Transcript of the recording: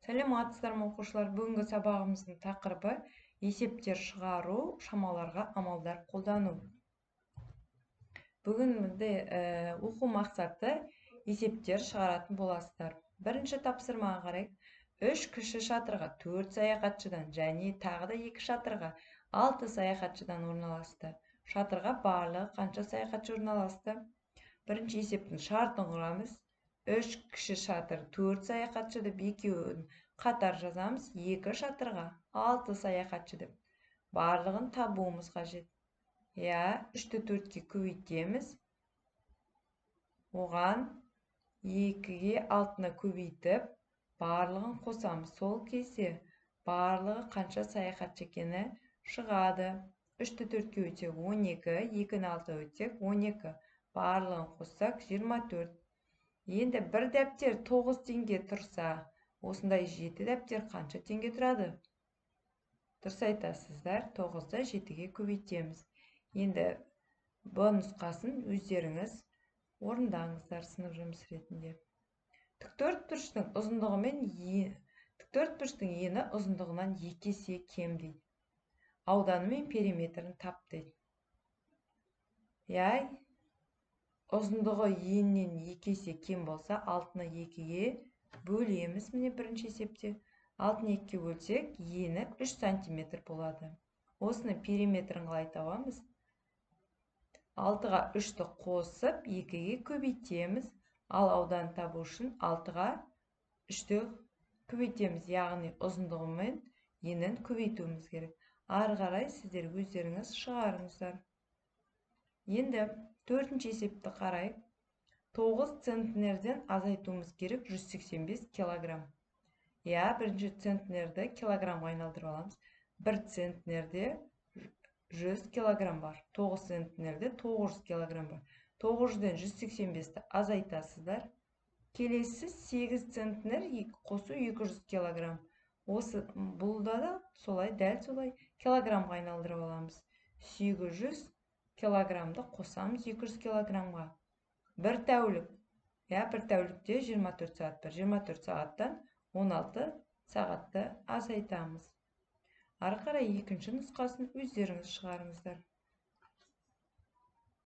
Сәлеметсіздер ме оқушылар? Бүгінгі сабағымыздың тақырыбы есептер шығару, шамаларға амалдар қолдану. Бүгінгі оқу мақсаты есептер шығаратын боласыздар. Бірінші тапсырмаға қарайық. 3 кіші шатырға 4 саяхатшыдан және тағы да 2 шатырға 6 саяхатшыдан орналасты. Шатырға барлығы қанша саяхатшы орналасты? Бірінші есептің шартын құрамыз. 3 кіші шатыр 4 саяхатшы деп екеуін қатар жазамыз. 2 шатырға 6 саяхатшы деп. Барлығын табуымыз қажет. 3-ті 4-ке көбейтеміз. Оған 2-ге 6-ны көбейтіп, барлығын қосамыз. Сол кезде барлығы қанша саяхатшы екені шығады. 3-ті 4-ке өтсек 12, 2-ні 6-ға өтсек 12. Барлығын қоссақ 24. Енді бір дәптер 9 теңге тұрса, осындай 7 дәптер қанша теңге тұрады? Дұрыс айтасыздар, 9-ды 7-ге көбейтеміз. Енді бұл нұсқасын өздеріңіз орындаңыздар сынып жұмыс ретінде. Тіктөртбұрыштың ені ұзындығынан 2 есе кем дейді. Ауданы мен периметрін тап дейді. Ұзындығы еннен 2 есе кем болса, 6-ны 2-ге бөлеміз. Міне бірінші есепте. 6-ны 2-ге бөлсек, ені 3 сантиметр болады. Осыны периметрін қалай табамыз? 6-ға 3-ті қосып, 2-ге көбейтеміз. Ал аудан табу үшін 6-ға 3-ті көбейтеміз. Яғни ұзындығы мен енін көбейтуіміз керек. Ары қарай сіздер өздеріңіз шығарыңыздар. Енді 4-ші есепті қарайық. 9 центнерден азайтуымыз керек 185 килограмм. Бірінші центнерді килограммға айналдырып аламыз. 1 центнерде 100 килограмм бар. 9 центнерде 900 килограмм бар. 900-ден 185-ті азайтасыздар. Келесі 8 центнер қосу 200 килограмм. Бұлда да солай, дәл солай килограммға айналдырып аламыз. 800 килограммды қосамыз 200 килограммға. Бір тәулік. Бір тәулікте 24 сағат бар. 24 сағаттан 16 сағатты азайтамыз. Ары қарай екінші нұсқасын өздеріңіз шығарыңыздар.